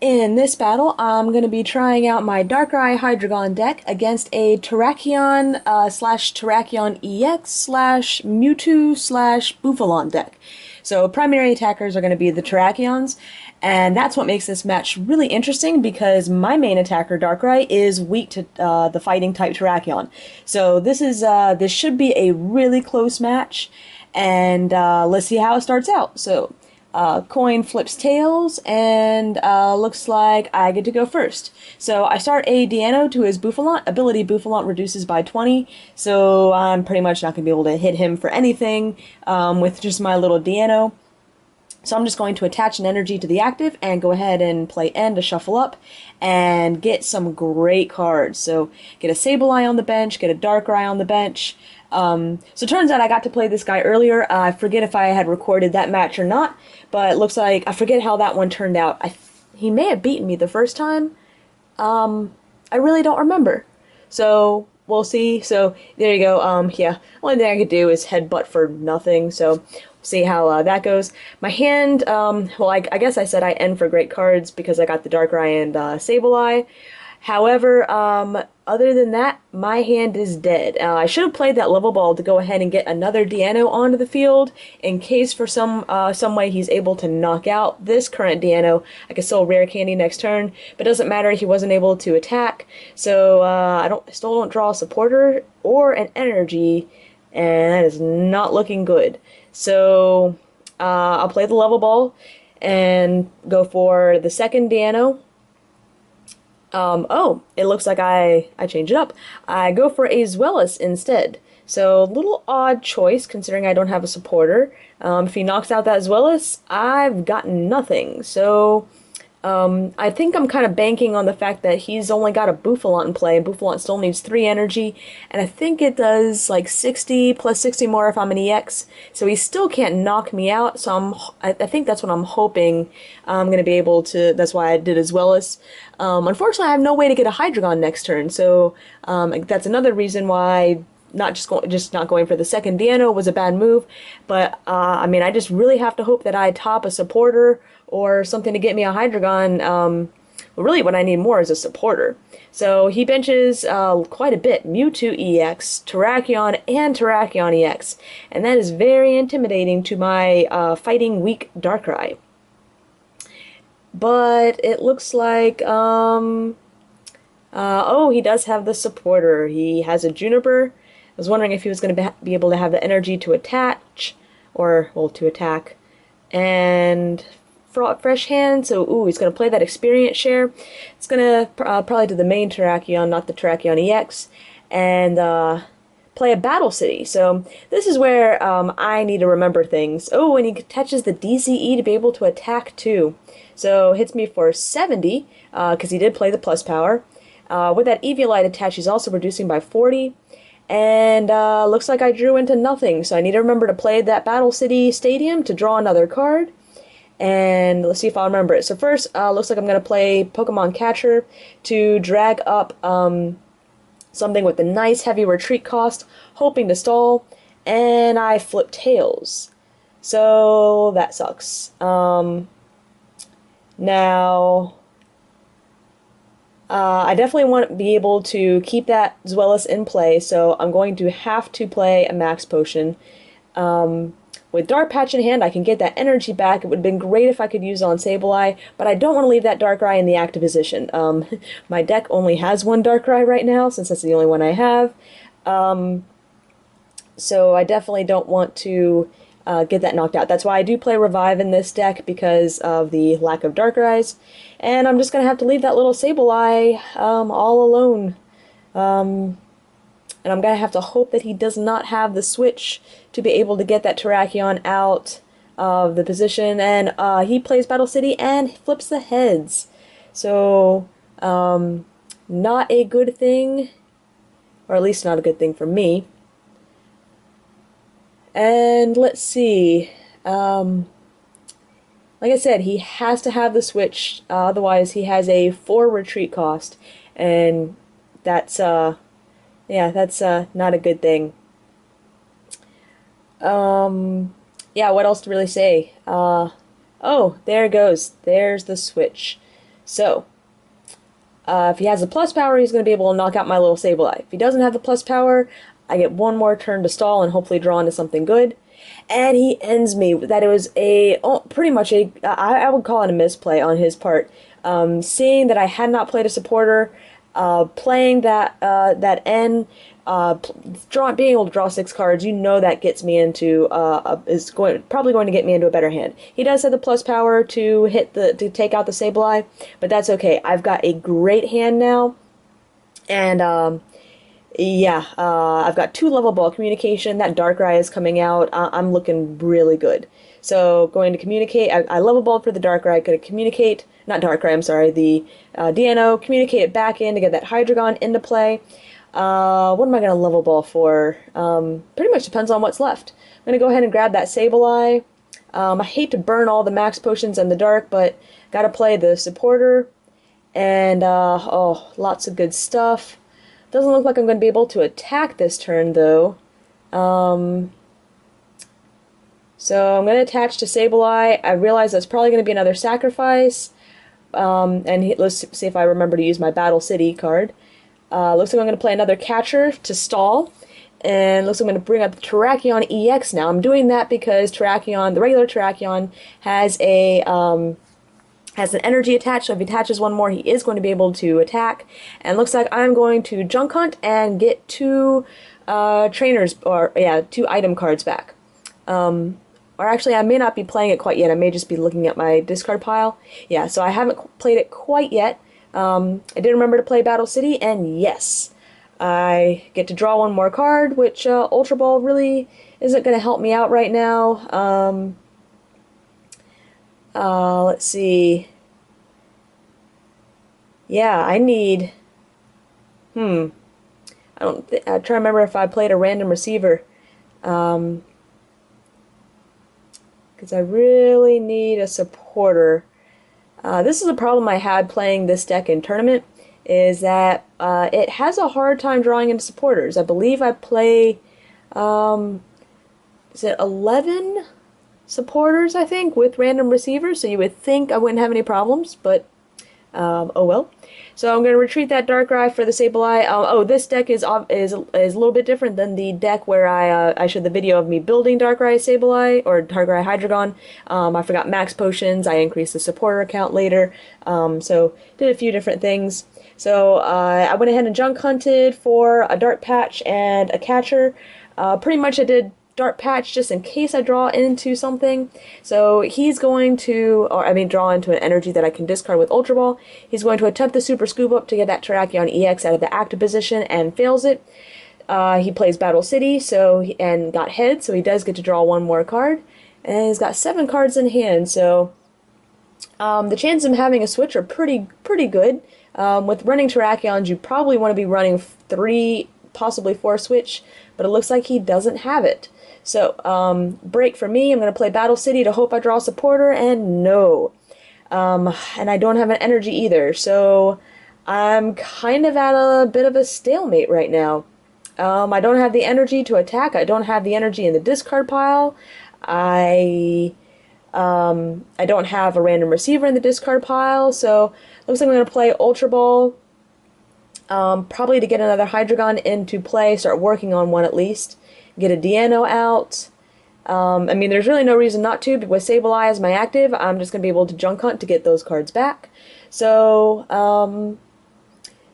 In this battle, I'm going to be trying out my Darkrai Hydreigon deck against a Terrakion slash Terrakion EX slash Mewtwo slash Buffalant deck. So primary attackers are going to be the Terrakions, and that's what makes this match really interesting because my main attacker, Darkrai, is weak to the fighting type Terrakion. So this should be a really close match, and let's see how it starts out. So coin flips tails, and looks like I get to go first. So I start a Deano to his Buffalant. Ability Buffalant reduces by 20, so I'm pretty much not going to be able to hit him for anything with just my little Deano. So I'm just going to attach an energy to the active and go ahead and play N to shuffle up and get some great cards. So get a Sableye on the bench, get a Darkrai on the bench. So it turns out I got to play this guy earlier. I forget if I had recorded that match or not, but it looks like I forget how that one turned out. He may have beaten me the first time. I really don't remember. So we'll see. So there you go. Yeah, only thing I could do is headbutt for nothing. So see how that goes. My hand, well, I guess I said I end for great cards because I got the Darkrai and Sableye. However, other than that, my hand is dead. I should have played that level ball to go ahead and get another Deano onto the field in case for some way he's able to knock out this current Deano. I could still rare candy next turn, but it doesn't matter. He wasn't able to attack, so I still don't draw a supporter or an energy, and that is not looking good. So I'll play the level ball and go for the second Deano. Oh, it looks like I change it up. I go for a Zweilous instead. So, little odd choice considering I don't have a supporter. If he knocks out that Zweilous, I've got nothing. So, I think I'm kind of banking on the fact that he's only got a Buffalant in play, and Buffalant still needs 3 energy, and I think it does like 60 plus 60 more if I'm an EX, so he still can't knock me out, so I think that's what I'm hoping I'm going to be able to. That's why I did as well as. Unfortunately, I have no way to get a Hydreigon next turn, so that's another reason why just not going for the second Deano was a bad move, but I mean, I just really have to hope that I top a supporter or something to get me a Hydreigon. Well, really what I need more is a supporter. So he benches quite a bit. Mewtwo EX, Terrakion, and Terrakion EX, and that is very intimidating to my fighting weak Darkrai. But it looks like, oh, he does have the supporter. He has a Juniper. I was wondering if he was going to be able to have the energy to attach, or, well, to attack. And fresh hand, so, ooh, he's going to play that experience share. It's going to probably do the main Terrakion, not the Terrakion EX, and play a Battle City. So this is where I need to remember things. Oh, and he attaches the DCE to be able to attack too. So hits me for 70, because he did play the plus power. With that Eviolite attach, he's also reducing by 40. And looks like I drew into nothing, so I need to remember to play that Battle City Stadium to draw another card. And let's see if I'll remember it. So first, looks like I'm going to play Pokemon Catcher to drag up something with a nice heavy retreat cost, hoping to stall, and I flip tails. So that sucks. Now, I definitely want to be able to keep that Zweilous in play, so I'm going to have to play a Max Potion. With Dark Patch in hand, I can get that energy back. It would have been great if I could use it on Sableye, but I don't want to leave that Darkrai in the active position. My deck only has one Darkrai right now, since that's the only one I have. So I definitely don't want to get that knocked out. That's why I do play Revive in this deck, because of the lack of Darkrai's. And I'm just going to have to leave that little Sableye all alone. And I'm going to have to hope that he does not have the switch to be able to get that Terrakion out of the position. And he plays Battle City and flips the heads. So, not a good thing. Or at least not a good thing for me. And let's see. Like I said, he has to have the switch. Otherwise, he has a 4 retreat cost. And that's, yeah, that's not a good thing. Yeah, what else to really say? Oh, there it goes. There's the switch. So, if he has the plus power, he's going to be able to knock out my little Sableye. If he doesn't have the plus power, I get one more turn to stall and hopefully draw into something good. And he ends me. That it was pretty much I would call it a misplay on his part. Seeing that I had not played a supporter, playing that N, being able to draw 6 cards, you know that gets me into probably going to get me into a better hand. He does have the plus power to take out the Sableye, but that's okay. I've got a great hand now, and yeah, I've got 2 level ball communication. That Darkrai is coming out. I'm looking really good. So going to communicate. I level balled for the Darkrai. Going to communicate. Not Darkrai. I'm sorry. The DNO. Communicate it back in to get that Hydreigon into play. What am I going to level ball for? Pretty much depends on what's left. I'm going to go ahead and grab that Sableye. I hate to burn all the max potions in the dark, but got to play the supporter. And oh, lots of good stuff. Doesn't look like I'm going to be able to attack this turn, though. So I'm going to attach to Sableye. I realize that's probably going to be another sacrifice. Let's see if I remember to use my Battle City card. Looks like I'm going to play another catcher to stall. And looks like I'm going to bring up the Terrakion EX now. I'm doing that because the regular Terrakion, has an energy attached, so if he attaches one more, he is going to be able to attack. And looks like I'm going to junk hunt and get 2 2 item cards back. Or actually, I may not be playing it quite yet. I may just be looking at my discard pile. Yeah, so I haven't played it quite yet. I did remember to play Battle City, and yes, I get to draw one more card, which Ultra Ball really isn't going to help me out right now. Let's see. Yeah, I need. I'm trying to remember if I played a random receiver. Because I really need a supporter. This is a problem I had playing this deck in tournament, is that it has a hard time drawing into supporters. I believe I play, is it 11 supporters, I think, with random receivers, so you would think I wouldn't have any problems, but oh well. So I'm going to retreat that Darkrai for the Sableye. This deck is a little bit different than the deck where I showed the video of me building Darkrai Sableye, or Darkrai Hydreigon. I forgot max potions. I increased the supporter account later. So did a few different things. So I went ahead and junk hunted for a Dart Patch and a catcher. Pretty much I did Dart Patch just in case I draw into something. So he's going to, draw into an energy that I can discard with Ultra Ball. He's going to attempt the Super Scoop Up to get that Terrakion EX out of the active position and fails it. He plays Battle City and got head, so he does get to draw one more card. And he's got 7 cards in hand, so the chances of him having a switch are pretty good. With running Terrakions, you probably want to be running 3, possibly 4 switch, but it looks like he doesn't have it. So, break for me. I'm going to play Battle City to hope I draw a supporter, and no. And I don't have an energy either, so I'm kind of at a bit of a stalemate right now. I don't have the energy to attack. I don't have the energy in the discard pile. I don't have a random receiver in the discard pile, so looks like I'm going to play Ultra Ball, probably to get another Hydreigon into play, start working on one at least. Get a DNO out. There's really no reason not to, but with Sableye as my active, I'm just going to be able to junk hunt to get those cards back. So,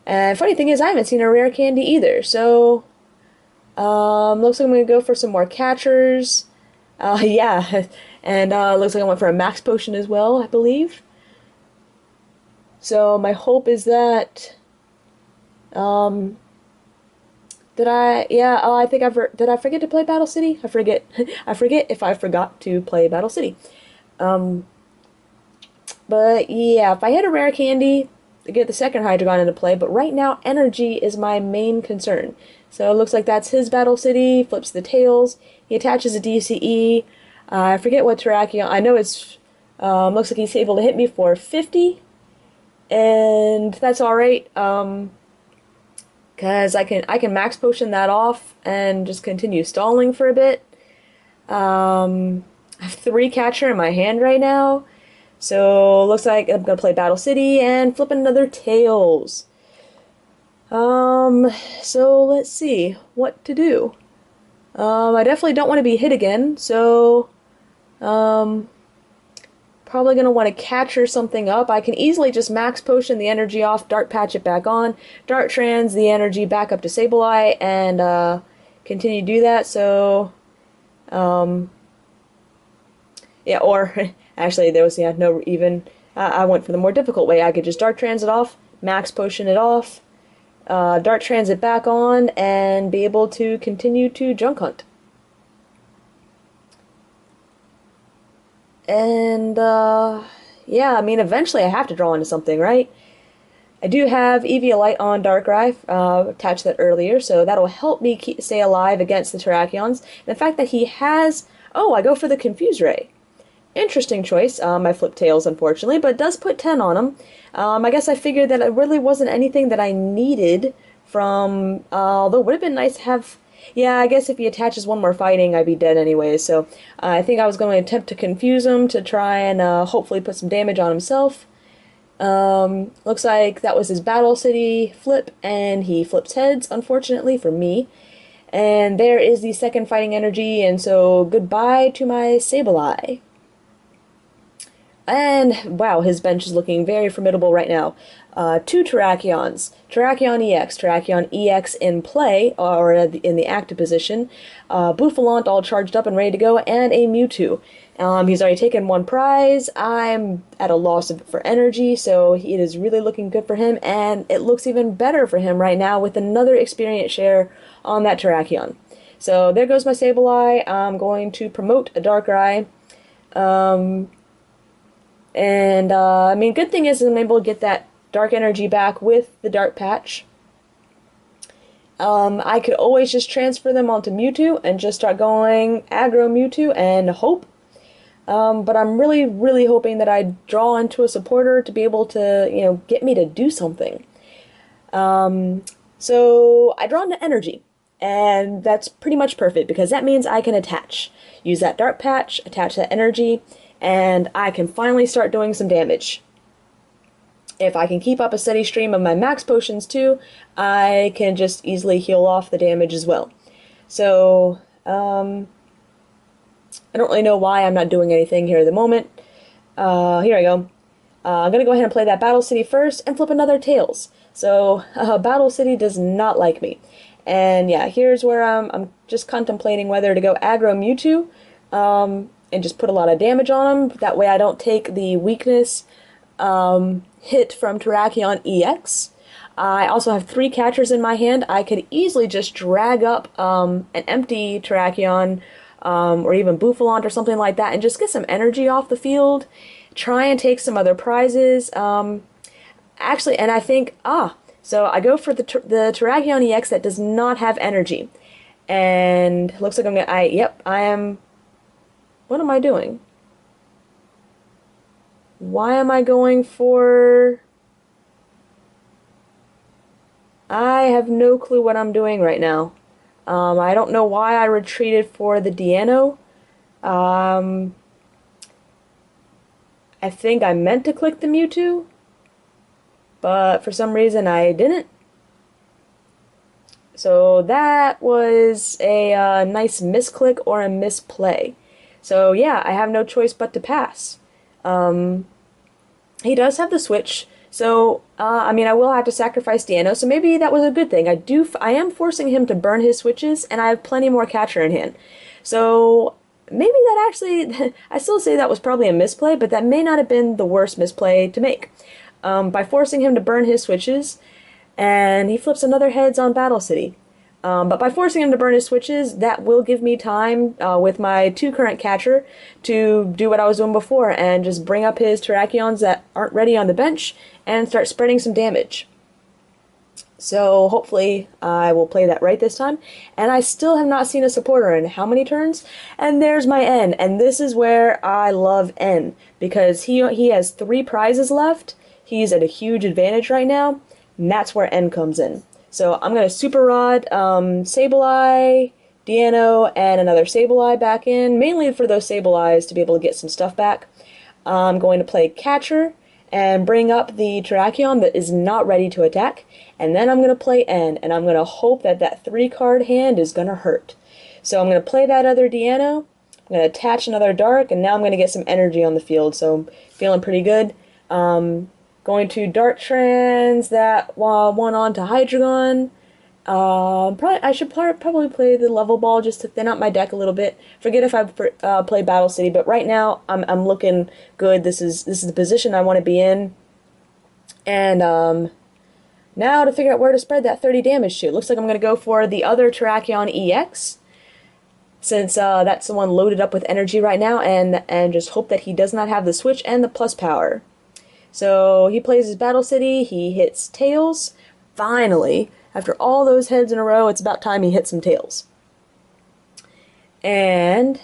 and funny thing is, I haven't seen a rare candy either, so, looks like I'm going to go for some more catchers. Yeah, and looks like I went for a max potion as well, I believe. So, my hope is that, did I forget to play Battle City? I forget. I forget if I forgot to play Battle City. But yeah, if I hit a rare candy, to get the second Hydreigon into play, but right now energy is my main concern. So it looks like that's his Battle City, flips the tails, he attaches a DCE, I forget what Terrakion, I know it's, looks like he's able to hit me for 50, and that's alright, because I can max potion that off and just continue stalling for a bit. I have 3 catcher in my hand right now, So looks like I'm gonna play Battle City and flip another Tails. So let's see what to do. I definitely don't want to be hit again, so um, probably gonna want to capture something up. I can easily just max potion the energy off, Dart Patch it back on, Dart Trans the energy back up to Sableye, and continue to do that. So yeah, or actually there was no even. I went for the more difficult way. I could just Dart Transit off, max potion it off, Dart Transit back on, and be able to continue to junk hunt. And yeah, I mean eventually I have to draw into something, right? I do have Eviolite on Darkrai, attached that earlier, so that'll help me stay alive against the Terrakions. And the fact that he has... Oh, I go for the Confuse Ray. Interesting choice. I flipped Tails, unfortunately, but it does put 10 on him. I guess I figured that it really wasn't anything that I needed from... although it would have been nice to have... Yeah, I guess if he attaches one more fighting, I'd be dead anyway, so I think I was going to attempt to confuse him to try and hopefully put some damage on himself. Looks like that was his Battle City flip, and he flips heads, unfortunately, for me. And there is the second fighting energy, and so goodbye to my Sableye. And, wow, his bench is looking very formidable right now. Two Terrakions. Terrakion EX in play, or in the active position. Bouffalant all charged up and ready to go, and a Mewtwo. He's already taken one prize. I'm at a loss for energy, so it is really looking good for him, and it looks even better for him right now with another experience share on that Terrakion. So there goes my Sableye. I'm going to promote a Darkrai. I mean, good thing is I'm able to get that dark energy back with the Dart Patch. I could always just transfer them onto Mewtwo and just start going aggro Mewtwo and hope. But I'm really, really hoping that I draw into a supporter to be able to, you know, get me to do something. So I draw into energy, and that's pretty much perfect because that means I can attach. Use that Dart Patch, attach that energy, and I can finally start doing some damage. If I can keep up a steady stream of my max potions too, I can just easily heal off the damage as well. So, I don't really know why I'm not doing anything here at the moment. Here I go. I'm going to go ahead and play that Battle City first and flip another Tails. So, Battle City does not like me. And yeah, here's where I'm just contemplating whether to go aggro Mewtwo, and just put a lot of damage on him. That way I don't take the weakness hit from Terrakion EX. I also have 3 catchers in my hand. I could easily just drag up an empty Terrakion, or even Bouffalant or something like that, and just get some energy off the field. Try and take some other prizes. Actually, and I think, so I go for the Terrakion EX that does not have energy. And looks like I'm gonna, yep, I am... What am I doing? Why am I going for... I have no clue what I'm doing right now. I don't know why I retreated for the Deano. I think I meant to click the Mewtwo, but for some reason I didn't. So that was a nice misclick or a misplay. So yeah, I have no choice but to pass. He does have the switch, so I mean I will have to sacrifice Deano, so maybe that was a good thing. I am forcing him to burn his switches, and I have plenty more catcher in hand. So maybe that actually, I still say that was probably a misplay, but that may not have been the worst misplay to make. By forcing him to burn his switches, and he flips another heads on Battle City. But by forcing him to burn his switches, that will give me time with my 2 current catcher to do what I was doing before and just bring up his Terrakions that aren't ready on the bench and start spreading some damage. So hopefully I will play that right this time. And I still have not seen a supporter in how many turns? And there's my N. And this is where I love N, because he has 3 prizes left. He's at a huge advantage right now, and that's where N comes in. So I'm going to Super Rod Sableye, Deano, and another Sableye back in, mainly for those Sableyes to be able to get some stuff back. I'm going to play Catcher and bring up the Terrakion that is not ready to attack, and then I'm going to play N, and I'm going to hope that that 3-card hand is going to hurt. So I'm going to play that other Deanna, I'm going to attach another Dark, and now I'm going to get some energy on the field, so I'm feeling pretty good. Going to Dark Trans that one on to Hydreigon. I should probably play the level ball just to thin out my deck a little bit. Forget if I play Battle City, but right now I'm looking good. This is the position I want to be in. And now to figure out where to spread that 30 damage to. Looks like I'm going to go for the other Terrakion EX, since that's the one loaded up with energy right now, and just hope that he does not have the switch and the plus power. So he plays his Battle City, he hits Tails. Finally, after all those heads in a row, it's about time he hit some Tails. And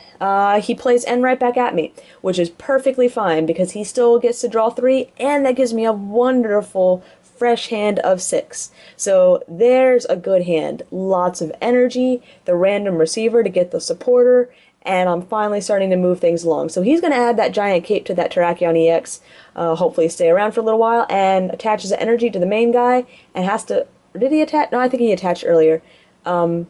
he plays N right back at me, which is perfectly fine because he still gets to draw 3, and that gives me a wonderful fresh hand of 6. So there's a good hand. Lots of energy, the random receiver to get the supporter, and I'm finally starting to move things along. So he's going to add that giant cape to that Terrakion EX, hopefully stay around for a little while, and attaches the energy to the main guy, and has to... Did he attach? No, I think he attached earlier. And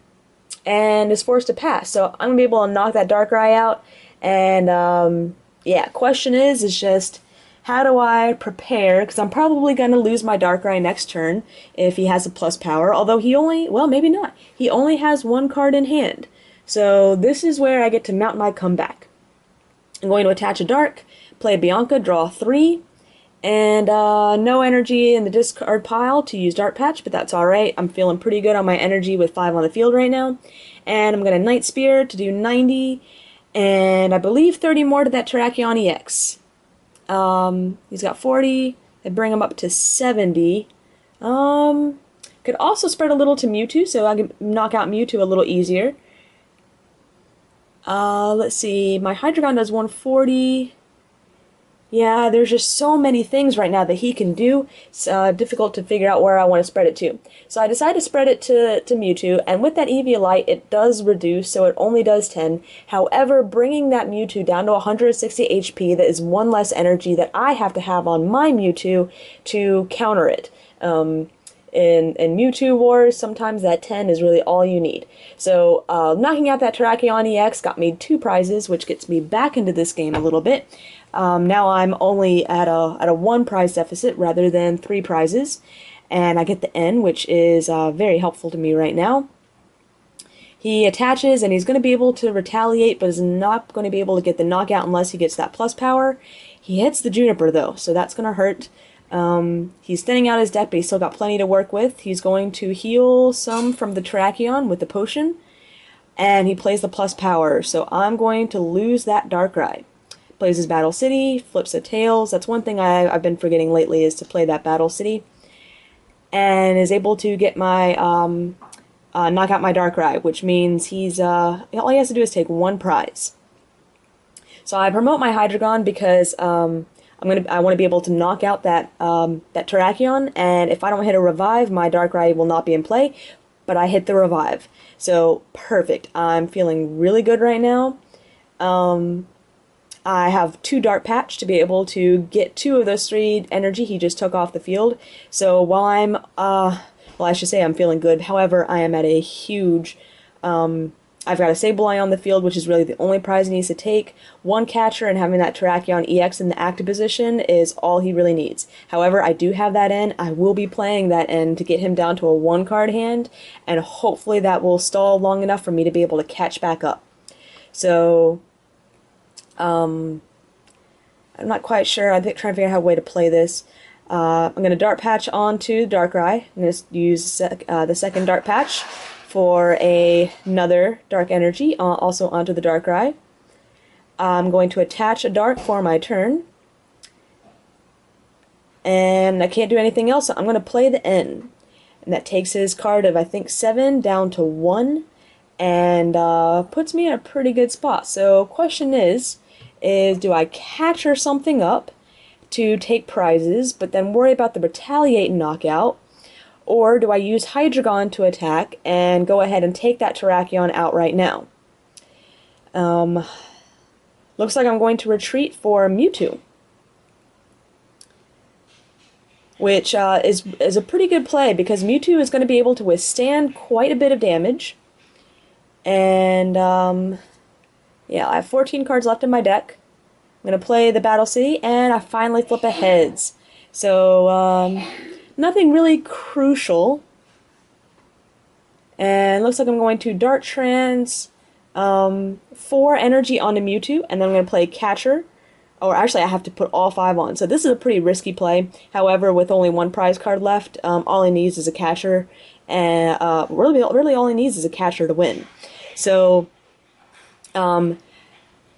is forced to pass. So I'm going to be able to knock that Darkrai out, and yeah, question is just... how do I prepare? Because I'm probably going to lose my Darkrai next turn if he has a plus power. Although he only, well, maybe not. He only has 1 card in hand. So this is where I get to mount my comeback. I'm going to attach a Dark, play Bianca, draw 3, and no energy in the discard pile to use Dark Patch, but that's alright. I'm feeling pretty good on my energy with 5 on the field right now. And I'm going to Night Spear to do 90, and I believe 30 more to that Terrakion EX. He's got 40. I bring him up to 70. Could also spread a little to Mewtwo, so I can knock out Mewtwo a little easier. Let's see. My Hydreigon does 140. Yeah, there's just so many things right now that he can do. It's difficult to figure out where I want to spread it to. So I decided to spread it to Mewtwo, and with that Eviolite, it does reduce, so it only does 10. However, bringing that Mewtwo down to 160 HP, that is 1 less energy that I have to have on my Mewtwo to counter it. In Mewtwo Wars, sometimes that 10 is really all you need. So, knocking out that Terrakion EX got me 2 prizes, which gets me back into this game a little bit. Now I'm only at a 1 prize deficit rather than 3 prizes, and I get the N, which is very helpful to me right now. He attaches, and he's going to be able to retaliate, but is not going to be able to get the knockout unless he gets that plus power. He hits the Juniper, though, so that's going to hurt. He's thinning out his deck, but he's still got plenty to work with. He's going to heal some from the Terrakion with the potion, and he plays the plus power, so I'm going to lose that Darkrai. Plays his Battle City, flips the Tails. That's one thing I've been forgetting lately, is to play that Battle City. And is able to get my, knock out my Darkrai, which means he's, all he has to do is take 1 prize. So I promote my Hydreigon because, I want to be able to knock out that, that Terrakion, and if I don't hit a revive, my Darkrai will not be in play, but I hit the revive. So, perfect. I'm feeling really good right now. I have 2 Dark Patch to be able to get 2 of those 3 energy he just took off the field. So while I'm, well, I should say I'm feeling good. However, I am at a huge, I've got a Sableye on the field, which is really the only prize he needs to take. 1 catcher, and having that Terrakion EX in the active position is all he really needs. However, I do have that N. I will be playing that N to get him down to a 1-card hand, and hopefully that will stall long enough for me to be able to catch back up. So... I'm not quite sure. I'm trying to figure out how way to play this. I'm going to Dark Patch onto Darkrai. I'm going to use the second Dark Patch for another Dark Energy, also onto the Darkrai. I'm going to attach a Dark for my turn. And I can't do anything else, so I'm going to play the N. And that takes his card of, I think, 7 down to 1. And puts me in a pretty good spot. So, question is do I catch or something up to take prizes, but then worry about the retaliate and knockout, or do I use Hydreigon to attack and go ahead and take that Terrakion out right now? Looks like I'm going to retreat for Mewtwo. which is a pretty good play because Mewtwo is going to be able to withstand quite a bit of damage. And yeah, I have 14 cards left in my deck. I'm going to play the Battle City, and I finally flip a heads. So nothing really crucial. And looks like I'm going to Dark Trance 4 energy onto Mewtwo, and then I'm going to play Catcher. Or actually, I have to put all 5 on. So this is a pretty risky play. However, with only 1 prize card left, all he needs is a Catcher. And really all he needs is a Catcher to win. So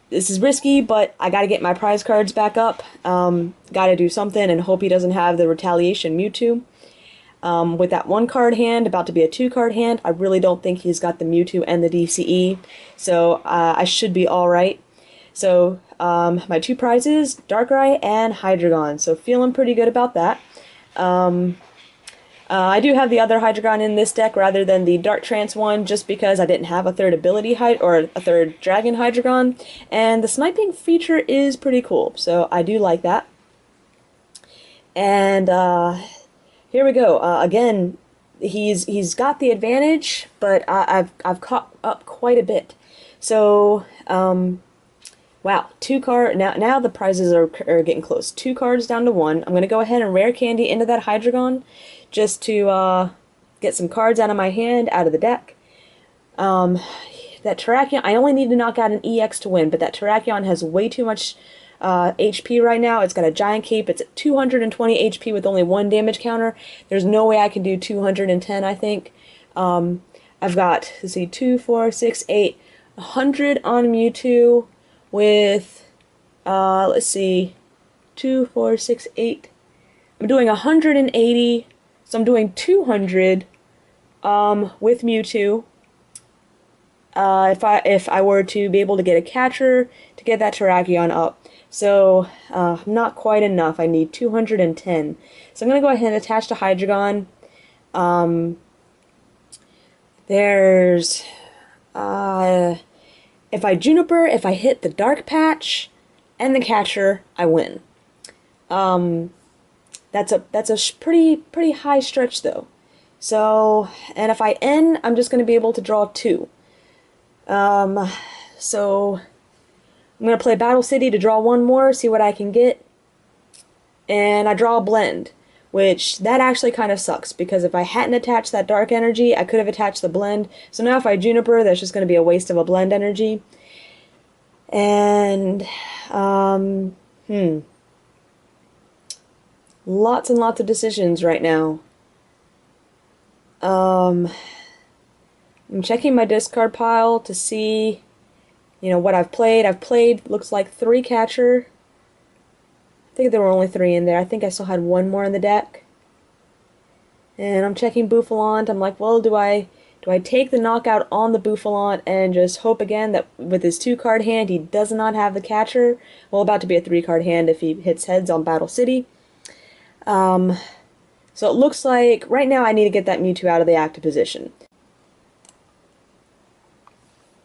this is risky, but I gotta get my prize cards back up. Gotta do something and hope he doesn't have the Retaliation Mewtwo. With that 1 card hand, about to be a 2 card hand, I really don't think he's got the Mewtwo and the DCE, so I should be alright. So, my 2 prizes, Darkrai and Hydreigon, so feeling pretty good about that. I do have the other Hydreigon in this deck rather than the Dark Trance one, just because I didn't have a third ability or a third Dragon Hydreigon, and the sniping feature is pretty cool, so I do like that. And here we go. Again, he's got the advantage, but I've caught up quite a bit. So wow, 2 card now the prizes are getting close. 2 cards down to 1. I'm gonna go ahead and rare candy into that Hydreigon, just to get some cards out of my hand, out of the deck. That Terrakion, I only need to knock out an EX to win, but that Terrakion has way too much HP right now. It's got a giant cape. It's at 220 HP with only 1 damage counter. There's no way I can do 210, I think. I've got, let's see, 2, 4, 6, 8, 100 on Mewtwo with, let's see, 2, 4, 6, 8. I'm doing 180, so I'm doing 200 with Mewtwo. If I were to be able to get a Catcher to get that Terrakion up. So, not quite enough. I need 210. So I'm going to go ahead and attach to Hydreigon. There's, if I Juniper, if I hit the Dark Patch and the Catcher, I win. That's a pretty high stretch though. So, and if I N, I'm just going to be able to draw 2. So I'm going to play Battle City to draw 1 more, see what I can get. And I draw a Blend, which that actually kind of sucks, because if I hadn't attached that Dark Energy, I could have attached the Blend. So now if I Juniper, that's just going to be a waste of a Blend Energy. And, lots and lots of decisions right now. I'm checking my discard pile to see, you know, what I've played. I've played, looks like 3 Catcher. I think there were only 3 in there. I think I still had 1 more in the deck. And I'm checking Bouffalante. I'm like, well, do I take the knockout on the Bouffalante and just hope again that with his 2 card hand he does not have the Catcher? Well, about to be a 3 card hand if he hits heads on Battle City. So it looks like right now I need to get that Mewtwo out of the active position.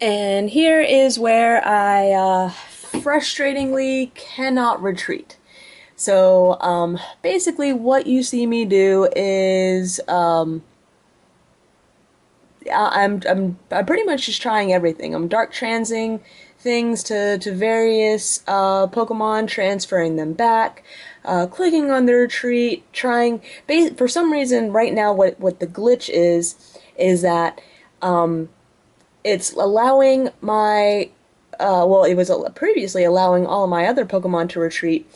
And here is where I frustratingly cannot retreat. So basically what you see me do is I'm pretty much just trying everything. I'm dark transing things to various Pokemon, transferring them back, clicking on the retreat, trying. For some reason, right now, what the glitch is that it's allowing my well, it was previously allowing all of my other Pokemon to retreat.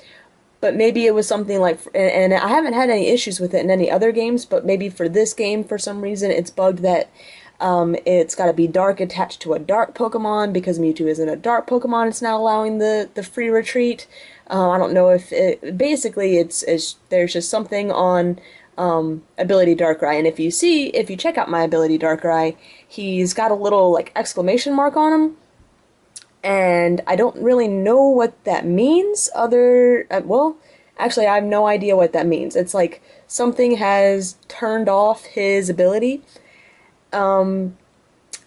But maybe it was something like, and I haven't had any issues with it in any other games, but maybe for this game, for some reason, it's bugged that it's got to be dark attached to a dark Pokemon, because Mewtwo isn't a dark Pokemon. It's not allowing the free retreat. I don't know if it, basically it's there's just something on ability Darkrai, and if you check out my ability Darkrai, he's got a little like exclamation mark on him. And I don't really know what that means, well, actually I have no idea what that means. It's like something has turned off his ability. I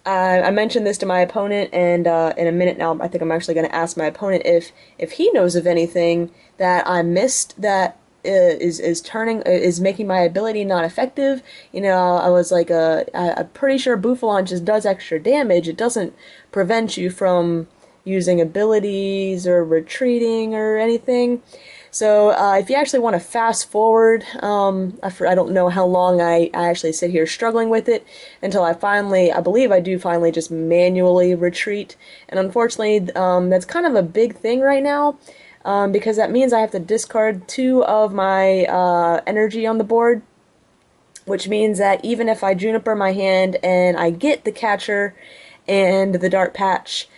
mentioned this to my opponent, and in a minute now I think I'm actually going to ask my opponent if he knows of anything that I missed that is making my ability not effective. You know, I was like, I'm pretty sure Bufalon just does extra damage. It doesn't prevent you from using abilities or retreating or anything. So if you actually want to fast forward, I don't know how long I actually sit here struggling with it until I believe I do finally just manually retreat. And unfortunately, that's kind of a big thing right now, because that means I have to discard 2 of my energy on the board, which means that even if I Juniper my hand and I get the catcher and the Dark Patch,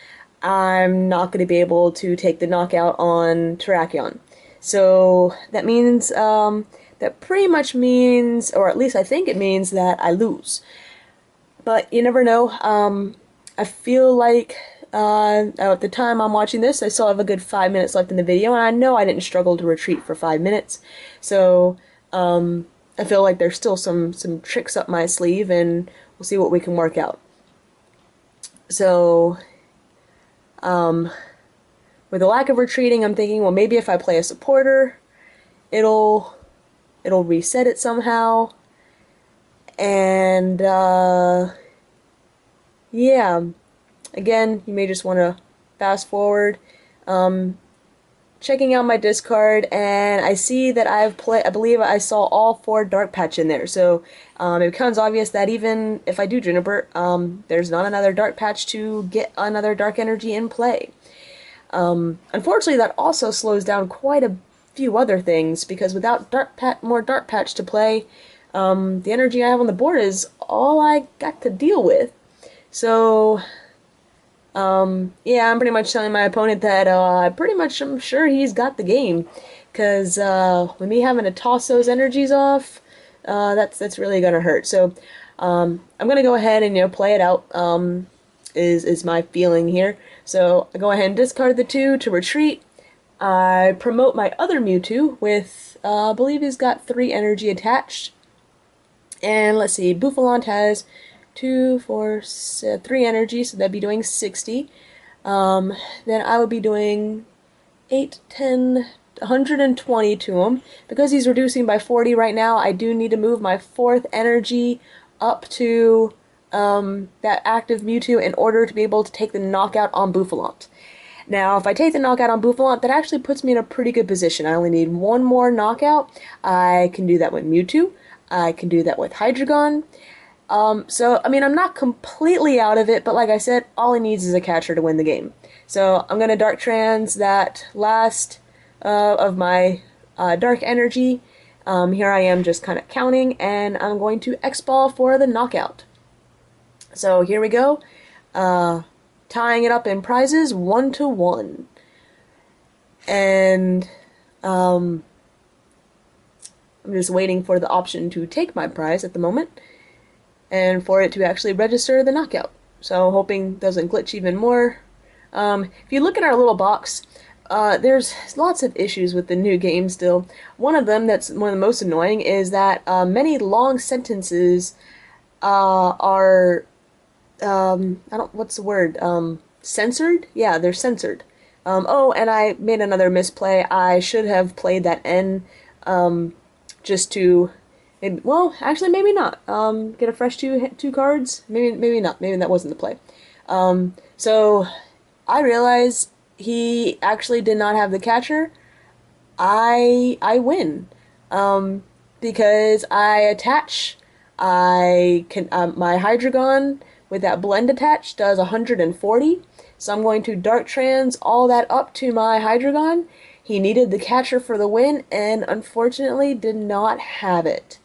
I'm not going to be able to take the knockout on Terrakion. So that means, that pretty much means, or at least I think it means, that I lose. But you never know. I feel like at the time I'm watching this, I still have a good 5 minutes left in the video, and I know I didn't struggle to retreat for 5 minutes. So I feel like there's still some tricks up my sleeve, and we'll see what we can work out. So with the lack of retreating, I'm thinking, well, maybe if I play a supporter, it'll reset it somehow. And yeah, again, you may just want to fast forward. Checking out my discard, and I see that I believe I saw all 4 Dark Patch in there. So it becomes obvious that even if I do Juniper, there's not another Dark Patch to get another Dark Energy in play. Unfortunately, that also slows down quite a few other things, because without more Dark Patch to play, the energy I have on the board is all I got to deal with. So, yeah, I'm pretty much telling my opponent that I'm sure he's got the game, because with me having to toss those energies off, that's really gonna hurt. So, I'm gonna go ahead and play it out. Is my feeling here. So I go ahead and discard the 2 to retreat. I promote my other Mewtwo with, I believe he's got 3 energy attached. And let's see, Bufalon has 2, 4, 3 energy, so that'd be doing 60. Then I would be doing 8, 10, 120 to him. Because he's reducing by 40 right now, I do need to move my 4th energy up to that active Mewtwo in order to be able to take the knockout on Bufalon. Now, if I take the knockout on Bufalon, that actually puts me in a pretty good position. I only need 1 more knockout. I can do that with Mewtwo. I can do that with Hydreigon. So, I mean, I'm not completely out of it, but like I said, all he needs is a catcher to win the game. So, I'm going to Dark Trans that last of my Dark Energy. Here I am just kind of counting, and I'm going to X-Ball for the knockout. So here we go, tying it up in prizes 1-1, and I'm just waiting for the option to take my prize at the moment, and for it to actually register the knockout. So hoping it doesn't glitch even more. If you look at our little box, there's lots of issues with the new game still. One of them that's one of the most annoying is that many long sentences are what's the word? Censored? Yeah, they're censored. Oh, and I made another misplay. I should have played that N, just to, well, actually, maybe not. Get a fresh two cards? Maybe not. Maybe that wasn't the play. So, I realized he actually did not have the catcher. I win. Because I attach, my Hydreigon with that blend attached does 140, so I'm going to Dark Trans all that up to my Hydreigon. He needed the catcher for the win, and unfortunately did not have it.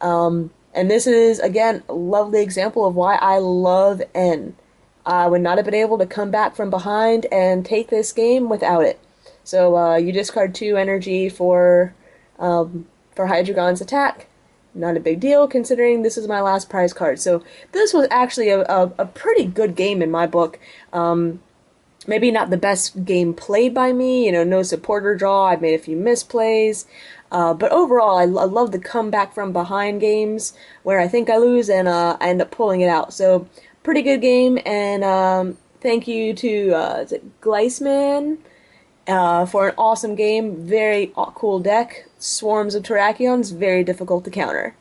And this is, again, a lovely example of why I love N. I would not have been able to come back from behind and take this game without it. So you discard 2 energy for Hydreigon's attack. Not a big deal, considering this is my last prize card. So this was actually a pretty good game in my book. Maybe not the best game played by me, no supporter draw, I've made a few misplays. But overall, I love the comeback from behind games where I think I lose and I end up pulling it out. So pretty good game, and thank you to is it Gleisman? For an awesome game, very cool deck. Swarms of Terrakions, very difficult to counter.